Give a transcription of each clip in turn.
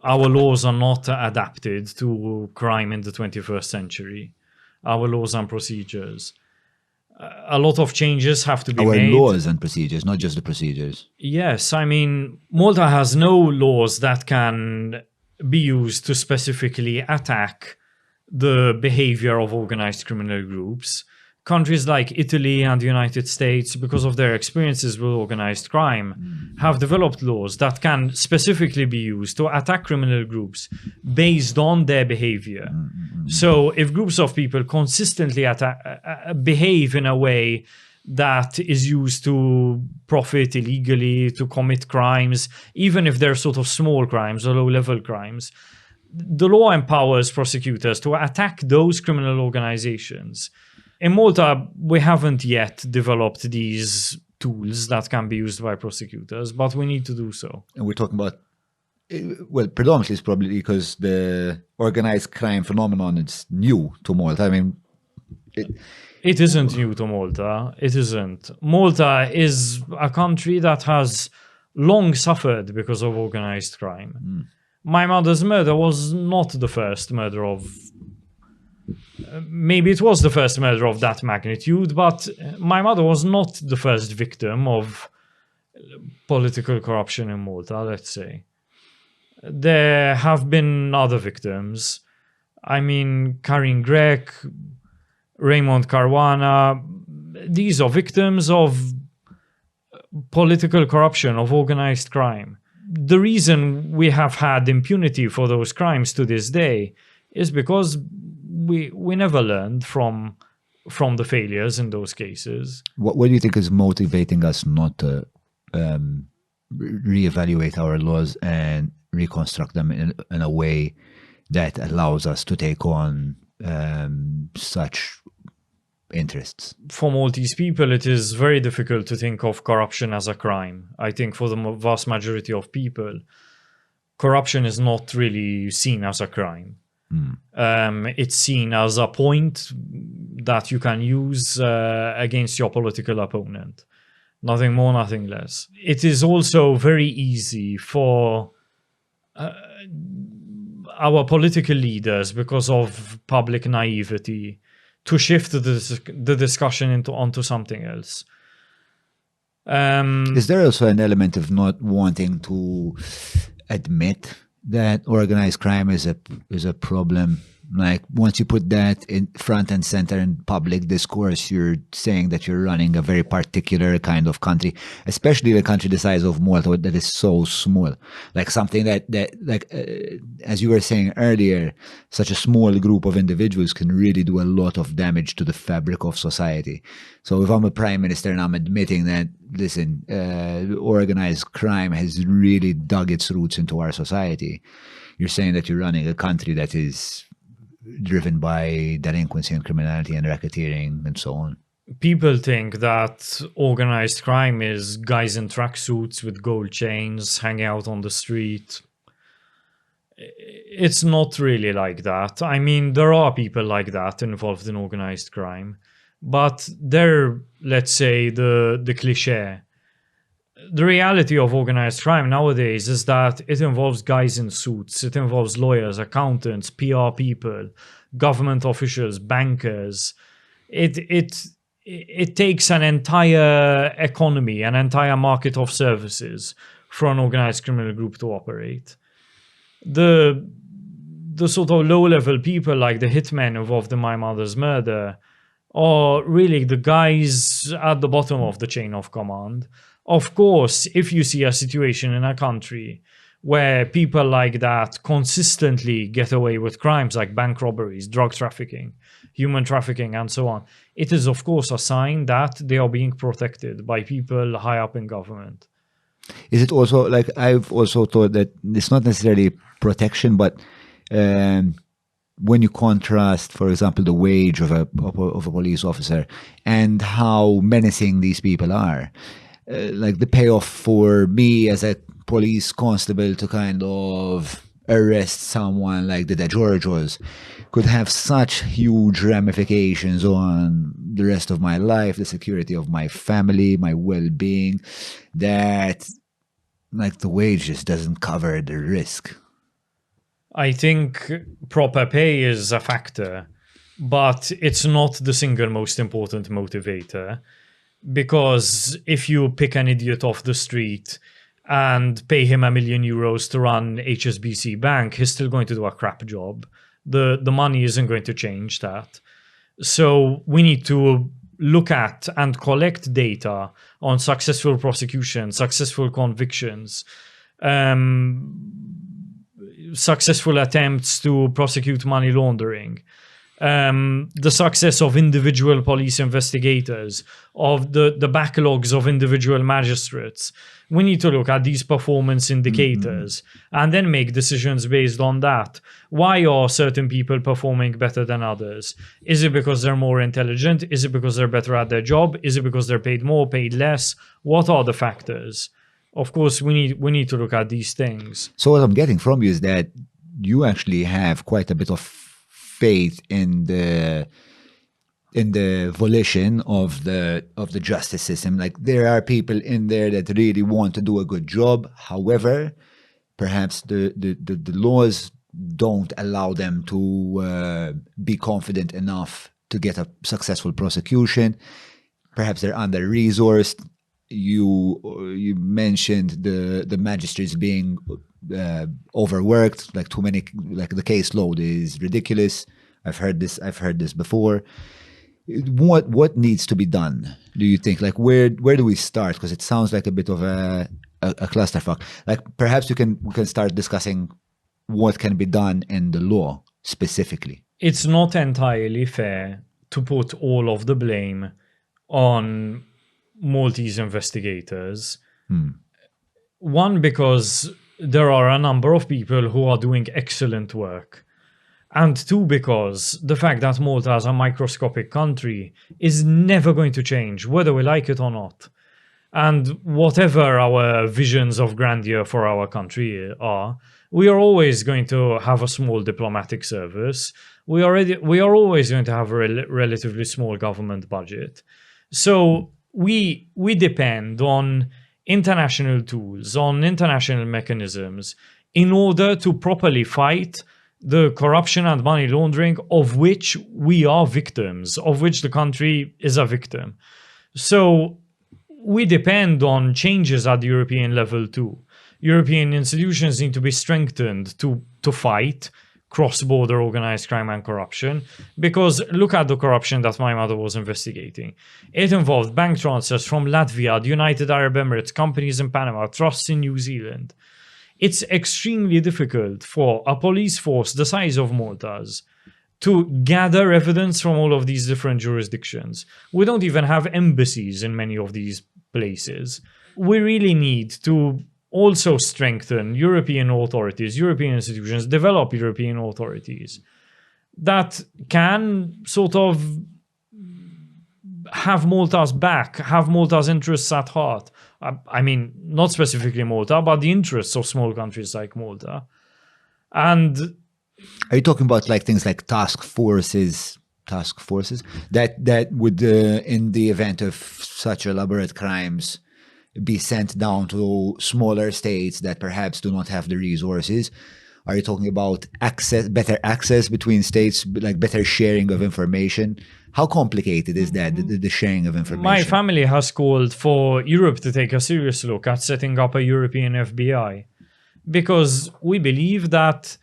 our laws are not adapted to crime in the 21st century. Our laws and procedures. A lot of changes have to be made. Our laws and procedures, not just the procedures. Yes, I mean, Malta has no laws that can be used to specifically attack the behavior of organized criminal groups. Countries like Italy and the United States, because of their experiences with organized crime, have developed laws that can specifically be used to attack criminal groups based on their behavior. So if groups of people consistently behave in a way that is used to profit illegally, to commit crimes, even if they're sort of small crimes or low-level crimes, the law empowers prosecutors to attack those criminal organizations. In Malta, we haven't yet developed these tools that can be used by prosecutors, but we need to do so. And we're talking about, well, predominantly it's probably because the organized crime phenomenon is new to Malta. I mean, it isn't new to Malta. It isn't. Malta is a country that has long suffered because of organized crime. My mother's murder was not the first murder of... Maybe it was the first murder of that magnitude, but my mother was not the first victim of political corruption in Malta, let's say. There have been other victims. I mean, Karin Grek, Raymond Caruana, these are victims of political corruption, of organized crime. The reason we have had impunity for those crimes to this day is because we never learned from the failures in those cases. What do you think is motivating us not to reevaluate our laws and reconstruct them in a way that allows us to take on such interests? For Maltese people, it is very difficult to think of corruption as a crime. I think for the vast majority of people, corruption is not really seen as a crime. It's seen as a point that you can use against your political opponent. Nothing more, nothing less. It is also very easy for our political leaders, because of public naivety, to shift the discussion onto something else. Is there also an element of not wanting to admit that organized crime is a problem? Like, once you put that in front and center in public discourse, you're saying that you're running a very particular kind of country, especially a country the size of Malta that is so small. Like something that as you were saying earlier, such a small group of individuals can really do a lot of damage to the fabric of society. So if I'm a prime minister and I'm admitting that, listen, organized crime has really dug its roots into our society, you're saying that you're running a country that is driven by delinquency and criminality and racketeering and so on. People think that organized crime is guys in tracksuits with gold chains hanging out on the street. It's not really like that. I mean, there are people like that involved in organized crime, but they're, let's say, the cliché. The reality of organized crime nowadays is that it involves guys in suits. It involves lawyers, accountants, PR people, government officials, bankers. It takes an entire economy, an entire market of services for an organized criminal group to operate. The sort of low-level people like the hitmen involved in my mother's murder are really the guys at the bottom of the chain of command. Of course, if you see a situation in a country where people like that consistently get away with crimes like bank robberies, drug trafficking, human trafficking, and so on, it is of course a sign that they are being protected by people high up in government. Is it also, like, I've also thought that it's not necessarily protection, but when you contrast, for example, the wage of a police officer and how menacing these people are, like the payoff for me as a police constable to kind of arrest someone like the Georgios could have such huge ramifications on the rest of my life, the security of my family, my well-being, that like the wage just doesn't cover the risk. I think proper pay is a factor, but it's not the single most important motivator. Because if you pick an idiot off the street and pay him €1 million to run HSBC Bank, he's still going to do a crap job. The money isn't going to change that. So we need to look at and collect data on successful prosecutions, successful convictions, successful attempts to prosecute money laundering, the success of individual police investigators, of the backlogs of individual magistrates. We need to look at these performance indicators and then make decisions based on that. Why are certain people performing better than others? Is it because they're more intelligent? Is it because they're better at their job? Is it because they're paid more, paid less? What are the factors? Of course, we need to look at these things. So what I'm getting from you is that you actually have quite a bit of faith in the volition of the justice system. Like, there are people in there that really want to do a good job. However, perhaps the laws don't allow them to be confident enough to get a successful prosecution. Perhaps they're under-resourced. You mentioned the magistrates being overworked, like too many, like the caseload is ridiculous. I've heard this before. What needs to be done, do you think? Like, where do we start? Because it sounds like a bit of a clusterfuck. Like, perhaps we can start discussing what can be done in the law specifically. It's not entirely fair to put all of the blame on Maltese investigators. One, because there are a number of people who are doing excellent work. And two, because the fact that Malta is a microscopic country is never going to change, whether we like it or not. And whatever our visions of grandeur for our country are, we are always going to have a small diplomatic service. We are always going to have a relatively small government budget. So we depend on international tools, on international mechanisms, in order to properly fight the corruption and money laundering of which we are victims, of which the country is a victim. So we depend on changes at the European level too. European institutions need to be strengthened to fight cross-border organized crime and corruption, because look at the corruption that my mother was investigating. It involved bank transfers from Latvia, the United Arab Emirates, companies in Panama, trusts in New Zealand. It's extremely difficult for a police force the size of Malta's to gather evidence from all of these different jurisdictions. We don't even have embassies in many of these places. We really need to also strengthen European authorities, European institutions, develop European authorities that can sort of have Malta's back, have Malta's interests at heart. I mean, not specifically Malta, but the interests of small countries like Malta. And are you talking about like things like task forces that would, in the event of such elaborate crimes, be sent down to smaller states that perhaps do not have the resources? Are you talking about better access between states, like better sharing of information? How complicated is that, the sharing of information? My family has called for Europe to take a serious look at setting up a European FBI, because we believe that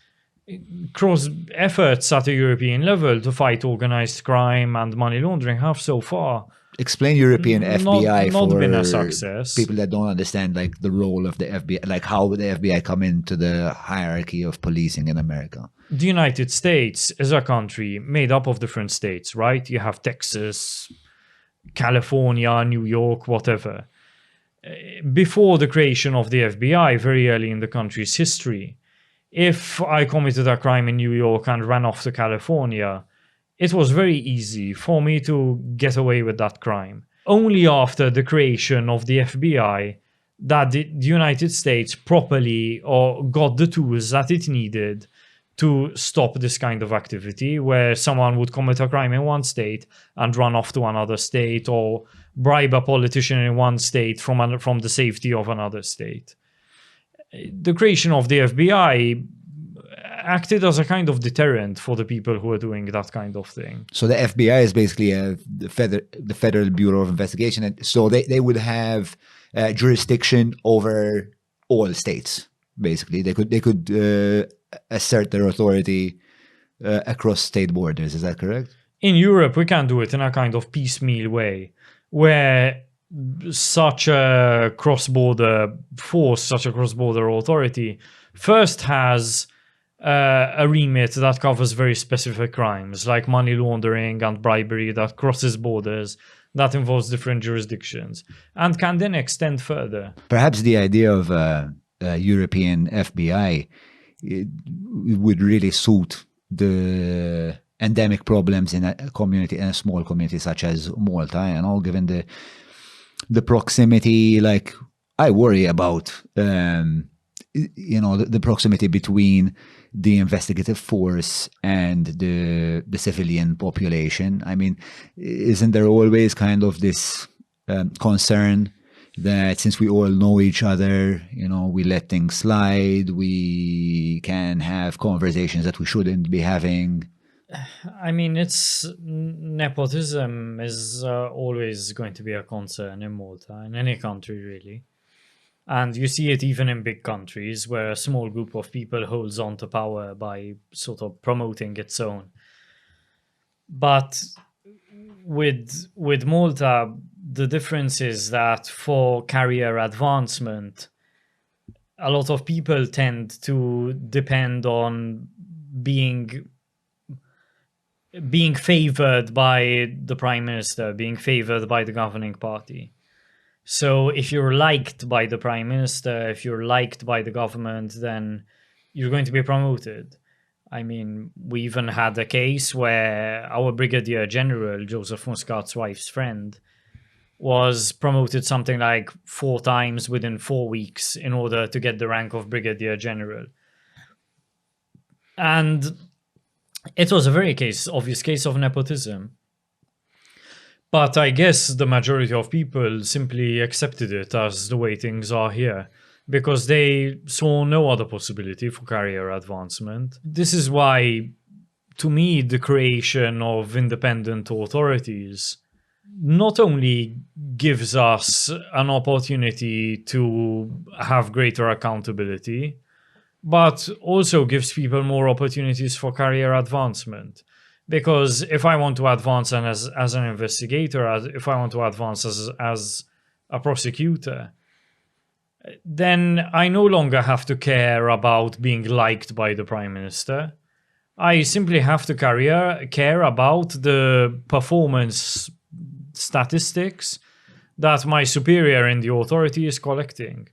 cross efforts at a European level to fight organized crime and money laundering have so far explain European FBI not for been a success. People that don't understand like the role of the FBI, like how would the FBI come into the hierarchy of policing in America? The United States is a country made up of different states, right? You have Texas, California, New York, whatever. Before the creation of the FBI, very early in the country's history, if I committed a crime in New York and ran off to California, it was very easy for me to get away with that crime. Only after the creation of the FBI that the United States properly got the tools that it needed to stop this kind of activity, where someone would commit a crime in one state and run off to another state, or bribe a politician in one state from the safety of another state. The creation of the FBI acted as a kind of deterrent for the people who are doing that kind of thing. So the FBI is basically the Federal Bureau of Investigation, and so they would have jurisdiction over all states. Basically, they could assert their authority across state borders. Is that correct? In Europe, we can do it in a kind of piecemeal way, where such a cross-border force, such a cross-border authority, first has a remit that covers very specific crimes, like money laundering and bribery that crosses borders, that involves different jurisdictions, and can then extend further. Perhaps the idea of a European FBI would really suit the endemic problems in a community, in a small community such as Malta, given the proximity. Like, I worry about the proximity between the investigative force and the civilian population. I mean, isn't there always kind of this concern that since we all know each other, we let things slide, we can have conversations that we shouldn't be having? I mean, nepotism is always going to be a concern in Malta, in any country really. And you see it even in big countries where a small group of people holds on to power by sort of promoting its own. But with Malta, the difference is that for career advancement, a lot of people tend to depend on being favored by the prime minister, being favored by the governing party. So if you're liked by the prime minister, if you're liked by the government, then you're going to be promoted. I mean, we even had a case where our Brigadier General, Joseph Muscat's wife's friend, was promoted something like 4 times within 4 weeks in order to get the rank of Brigadier General. And it was a very obvious case of nepotism. But I guess the majority of people simply accepted it as the way things are here, because they saw no other possibility for career advancement. This is why, to me, the creation of independent authorities not only gives us an opportunity to have greater accountability, but also gives people more opportunities for career advancement. Because if I want to advance as an investigator, if I want to advance as a prosecutor, then I no longer have to care about being liked by the Prime Minister. I simply have to care about the performance statistics that my superior in the authority is collecting.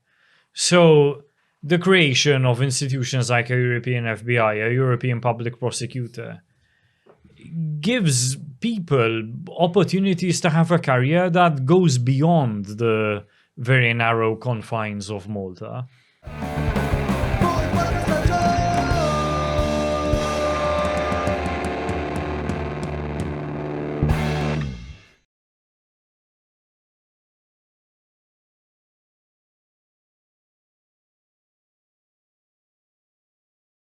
So the creation of institutions like a European FBI, a European public prosecutor, gives people opportunities to have a career that goes beyond the very narrow confines of Malta.